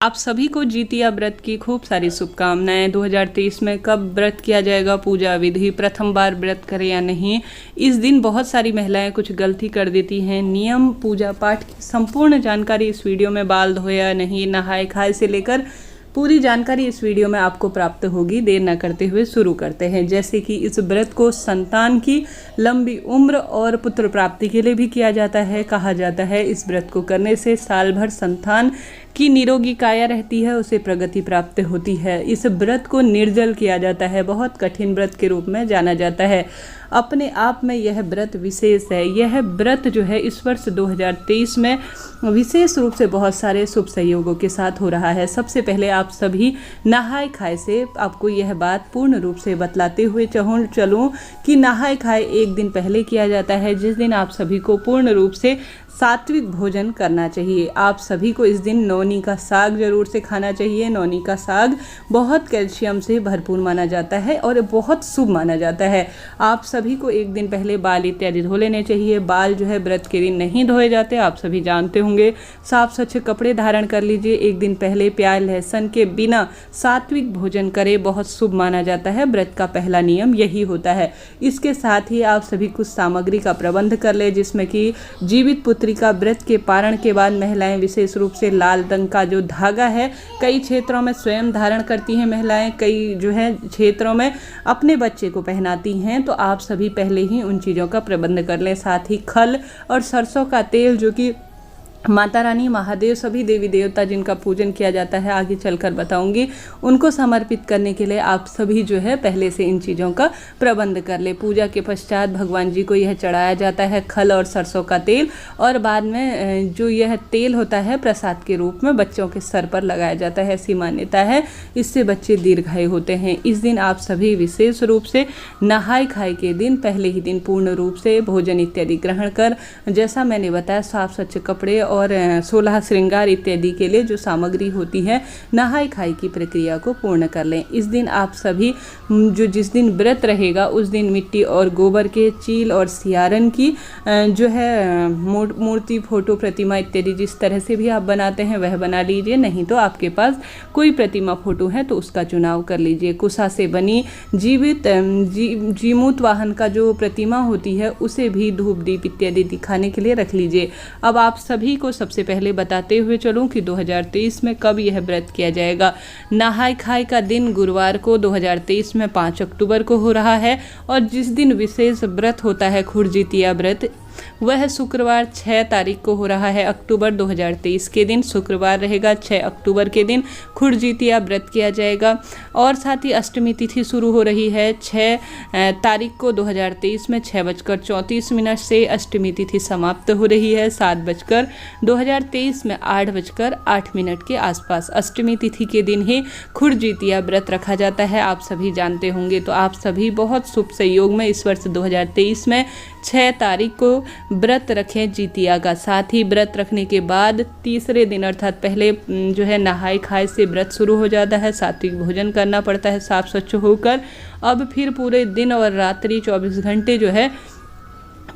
आप सभी को जितिया व्रत की खूब सारी शुभकामनाएं। 2023 में कब व्रत किया जाएगा, पूजा विधि, प्रथम बार व्रत करें या नहीं। इस दिन बहुत सारी महिलाएं कुछ गलती कर देती हैं। नियम, पूजा पाठ की संपूर्ण जानकारी इस वीडियो में, बाल धोए या नहीं, नहाए खाए से लेकर पूरी जानकारी इस वीडियो में आपको प्राप्त होगी। देर न करते हुए शुरू करते हैं। जैसे कि इस व्रत को संतान की लंबी उम्र और पुत्र प्राप्ति के लिए भी किया जाता है। कहा जाता है इस व्रत को करने से साल भर संतान की निरोगी काया रहती है, उसे प्रगति प्राप्त होती है। इस व्रत को निर्जल किया जाता है, बहुत कठिन व्रत के रूप में जाना जाता है। अपने आप में यह व्रत विशेष है। यह व्रत जो है इस वर्ष 2023 में विशेष रूप से बहुत सारे शुभ संयोगों के साथ हो रहा है। सबसे पहले आप सभी नहाए खाए से आपको यह बात पूर्ण रूप से बतलाते हुए चलूँ कि नहाए खाए एक दिन पहले किया जाता है, जिस दिन आप सभी को पूर्ण रूप से सात्विक भोजन करना चाहिए। आप सभी को इस दिन नौनी का साग जरूर से खाना चाहिए। नौनी का साग बहुत कैल्शियम से भरपूर माना जाता है और बहुत शुभ माना जाता है। आप सभी को एक दिन पहले बाल इत्यादि धो लेने चाहिए। बाल जो है व्रत के दिन नहीं धोए जाते, आप सभी जानते होंगे। साफ स्वच्छ कपड़े धारण कर लीजिए। एक दिन पहले प्याज लहसुन के बिना सात्विक भोजन करें, बहुत शुभ माना जाता है। व्रत का पहला नियम यही होता है। इसके साथ ही आप सभी कुछ सामग्री का प्रबंध कर ले, जिसमें कि जीवित पुत्री का व्रत के पारण के बाद महिलाएं विशेष रूप से लाल रंग का जो धागा है, कई क्षेत्रों में स्वयं धारण करती हैं महिलाएं, कई जो है क्षेत्रों में अपने बच्चे को पहनाती हैं। तो आप सभी पहले ही उन चीज़ों का प्रबंध कर लें। साथ ही खल और सरसों का तेल, जो कि माता रानी, महादेव, सभी देवी देवता जिनका पूजन किया जाता है, आगे चलकर बताऊंगी, उनको समर्पित करने के लिए आप सभी जो है पहले से इन चीज़ों का प्रबंध कर ले। पूजा के पश्चात भगवान जी को यह चढ़ाया जाता है, खल और सरसों का तेल, और बाद में जो यह तेल होता है प्रसाद के रूप में बच्चों के सर पर लगाया जाता है। ऐसी मान्यता है, इससे बच्चे दीर्घायु होते हैं। इस दिन आप सभी विशेष रूप से नहाए खाए के दिन पहले ही दिन पूर्ण रूप से भोजन इत्यादि ग्रहण कर, जैसा मैंने बताया, साफ स्वच्छ कपड़े और 16 श्रृंगार इत्यादि के लिए जो सामग्री होती है, नहाई खाई की प्रक्रिया को पूर्ण कर लें। इस दिन आप सभी जो जिस दिन व्रत रहेगा उस दिन मिट्टी और गोबर के चील और सियारन की जो है मूर्ति, फोटो, प्रतिमा इत्यादि जिस तरह से भी आप बनाते हैं वह बना लीजिए। नहीं तो आपके पास कोई प्रतिमा, फोटो है तो उसका चुनाव कर लीजिए। कुशा से बनी जीवित जीमूत वाहन का जो प्रतिमा होती है उसे भी धूप दीप इत्यादि दिखाने के लिए रख लीजिए। अब आप सभी को सबसे पहले बताते हुए चलूं कि 2023 में कब यह व्रत किया जाएगा। नहाय खाए का दिन गुरुवार को 2023 में 5 अक्टूबर को हो रहा है, और जिस दिन विशेष व्रत होता है खुरजितिया व्रत, वह शुक्रवार 6 तारीख को हो रहा है। अक्टूबर 2023 के दिन शुक्रवार रहेगा। 6 अक्टूबर के दिन खुरजितिया व्रत किया जाएगा। और साथ ही अष्टमी तिथि शुरू हो रही है 6 तारीख को 2023 में 6:34 से अष्टमी तिथि समाप्त हो रही है। 7:2023 में 8:08 के आसपास अष्टमी तिथि के दिन ही खुरजितिया व्रत रखा जाता है। आप सभी जानते होंगे। तो आप सभी बहुत शुभ संयोग में इस वर्ष 2023 में 6 तारीख को व्रत रखें जितिया का। साथ ही व्रत रखने के बाद तीसरे दिन अर्थात पहले जो है नहाए खाए से व्रत शुरू हो जाता है। सात्विक भोजन करना पड़ता है साफ स्वच्छ होकर। अब फिर पूरे दिन और रात्रि 24 घंटे जो है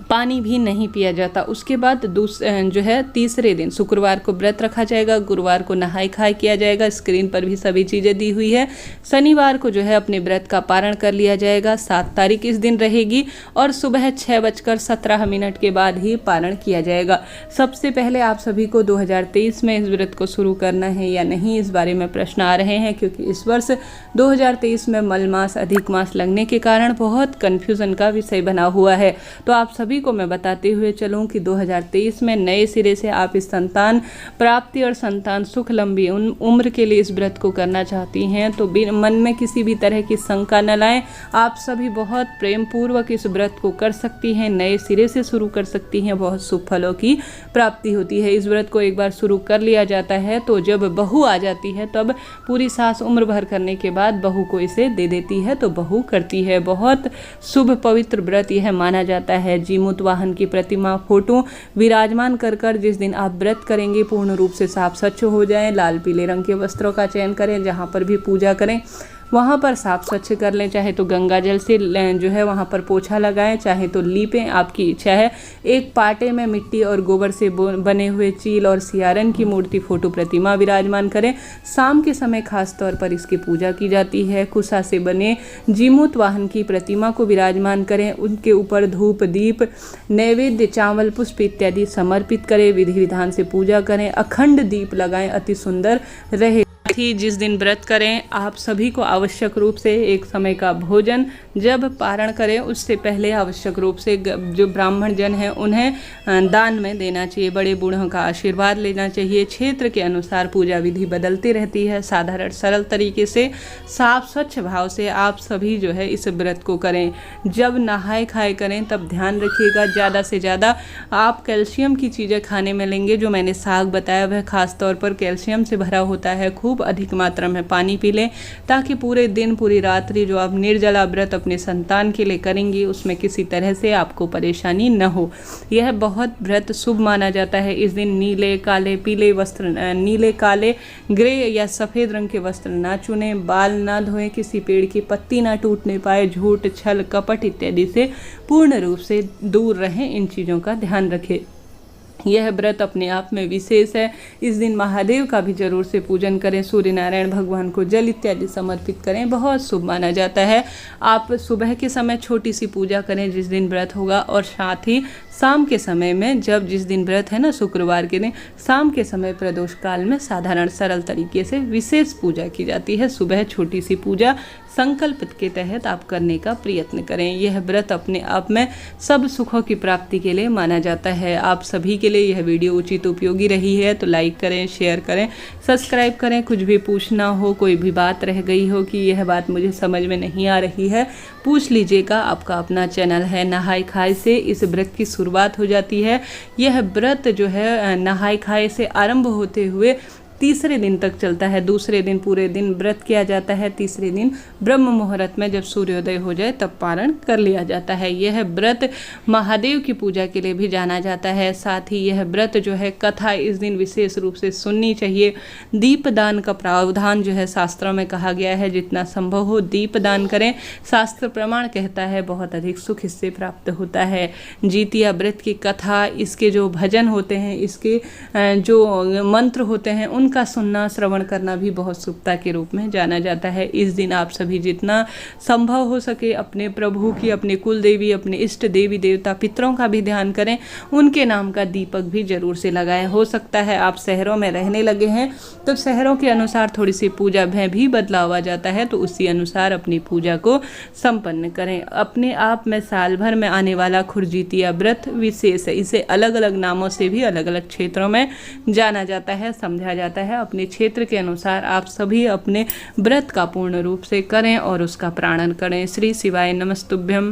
पानी भी नहीं पिया जाता। उसके बाद जो है तीसरे दिन शुक्रवार को व्रत रखा जाएगा। गुरुवार को नहाए खाए किया जाएगा। स्क्रीन पर भी सभी चीज़ें दी हुई है। शनिवार को जो है अपने व्रत का पारण कर लिया जाएगा। 7 तारीख इस दिन रहेगी, और सुबह 6:17 के बाद ही पारण किया जाएगा। सबसे पहले आप सभी को 2023 में इस व्रत को शुरू करना है या नहीं, इस बारे में प्रश्न आ रहे हैं, क्योंकि इस वर्ष 2023 में मल मास, अधिक मास लगने के कारण बहुत कन्फ्यूज़न का विषय बना हुआ है। तो आप सभी को मैं बताते हुए चलूं कि 2023 में नए सिरे से आप इस संतान प्राप्ति और संतान सुख, लंबी उम्र के लिए इस व्रत को करना चाहती हैं तो मन में किसी भी तरह की शंका न लाएं। आप सभी बहुत प्रेम पूर्वक इस व्रत को कर सकती हैं, नए सिरे से शुरू कर सकती हैं। बहुत शुभ फलों की प्राप्ति होती है। इस व्रत को एक बार शुरू कर लिया जाता है तो जब बहू आ जाती है तब पूरी सास उम्र भर करने के बाद बहू को इसे दे देती है, तो बहू करती है। बहुत शुभ पवित्र व्रत यह माना जाता है। जीमूत वाहन की प्रतिमा, फोटो विराजमान कर जिस दिन आप व्रत करेंगे पूर्ण रूप से साफ स्वच्छ हो जाएं। लाल पीले रंग के वस्त्रों का चयन करें। जहां पर भी पूजा करें वहाँ पर साफ़ स्वच्छ कर लें, चाहे तो गंगा जल से जो है वहाँ पर पोछा लगाएं, चाहे तो लीपें, आपकी इच्छा है। एक पाटे में मिट्टी और गोबर से बने हुए चील और सियारन की मूर्ति फोटो प्रतिमा विराजमान करें। शाम के समय खास तौर पर इसकी पूजा की जाती है। कुशा से बने जीमूत वाहन की प्रतिमा को विराजमान करें, उनके ऊपर धूप दीप नैवेद्य चावल पुष्प इत्यादि समर्पित करें, विधि विधान से पूजा करें, अखंड दीप लगाएं, अति सुंदर रहे। जिस दिन व्रत करें आप सभी को आवश्यक रूप से एक समय का भोजन जब पारण करें उससे पहले आवश्यक रूप से जो ब्राह्मण जन हैं उन्हें दान में देना चाहिए, बड़े बूढ़ों का आशीर्वाद लेना चाहिए। क्षेत्र के अनुसार पूजा विधि बदलती रहती है। साधारण सरल तरीके से साफ स्वच्छ भाव से आप सभी जो है इस व्रत को करें। जब नहाए खाए करें तब ध्यान रखिएगा ज़्यादा से ज़्यादा आप कैल्शियम की चीज़ें खाने में लेंगे। जो मैंने साग बताया वह खास तौर पर कैल्शियम से भरा होता है। खूब अधिक मात्रा में पानी पी लें ताकि पूरे दिन पूरी रात्रि जो आप निर्जला व्रत अपने संतान के लिए करेंगी उसमें किसी तरह से आपको परेशानी न हो। यह बहुत व्रत शुभ माना जाता है। इस दिन नीले काले पीले वस्त्र, नीले काले ग्रे या सफ़ेद रंग के वस्त्र ना चुनें, बाल ना धोएं, किसी पेड़ की पत्ती ना टूटने पाए, झूठ छल कपट इत्यादि से पूर्ण रूप से दूर रहें। इन चीज़ों का ध्यान रखें। यह व्रत अपने आप में विशेष है। इस दिन महादेव का भी जरूर से पूजन करें, सूर्य नारायण भगवान को जल इत्यादि समर्पित करें, बहुत शुभ माना जाता है। आप सुबह के समय छोटी सी पूजा करें जिस दिन व्रत होगा, और साथ ही शाम के समय में जब जिस दिन व्रत है ना शुक्रवार के दिन शाम के समय प्रदोष काल में साधारण सरल तरीके से विशेष पूजा की जाती है। सुबह छोटी सी पूजा संकल्प के तहत आप करने का प्रयत्न करें। यह व्रत अपने आप में सब सुखों की प्राप्ति के लिए माना जाता है। आप सभी के लिए यह वीडियो उचित उपयोगी रही है तो लाइक करें, शेयर करें, सब्सक्राइब करें। कुछ भी पूछना हो, कोई भी बात रह गई हो कि यह बात मुझे समझ में नहीं आ रही है, पूछ लीजिएगा। आपका अपना चैनल है। नहाय खाए से इस व्रत की शुरुआत हो जाती है। यह व्रत जो है नहाय खाए से आरंभ होते हुए तीसरे दिन तक चलता है। दूसरे दिन पूरे दिन व्रत किया जाता है। तीसरे दिन ब्रह्म मुहूर्त में जब सूर्योदय हो जाए तब पारण कर लिया जाता है। यह व्रत महादेव की पूजा के लिए भी जाना जाता है। साथ ही यह व्रत जो है कथा इस दिन विशेष रूप से सुननी चाहिए। दीपदान का प्रावधान जो है शास्त्रों में कहा गया है, जितना संभव हो दीपदान करें। शास्त्र प्रमाण कहता है बहुत अधिक सुख इससे प्राप्त होता है। जीतिया व्रत की कथा, इसके जो भजन होते हैं, इसके जो मंत्र होते हैं उनका सुनना श्रवण करना भी बहुत शुभता के रूप में जाना जाता है। इस दिन आप सभी जितना संभव हो सके अपने प्रभु की, अपने कुल देवी, अपने इष्ट देवी देवता पितरों का भी ध्यान करें। उनके नाम का दीपक भी जरूर से लगाएं। हो सकता है आप शहरों में रहने लगे हैं तो शहरों के अनुसार थोड़ी सी पूजा में भी बदलाव आ जाता है, तो उसी अनुसार अपनी पूजा को संपन्न करें। अपने आप में साल भर में आने वाला खुरजीतिया व्रत विशेष है। इसे अलग अलग नामों से भी अलग अलग क्षेत्रों में जाना जाता है, समझा जाता है। अपने क्षेत्र के अनुसार आप सभी अपने व्रत का पूर्ण रूप से करें और उसका प्राणन करें। श्री शिवाय नमस्तुभ्यम।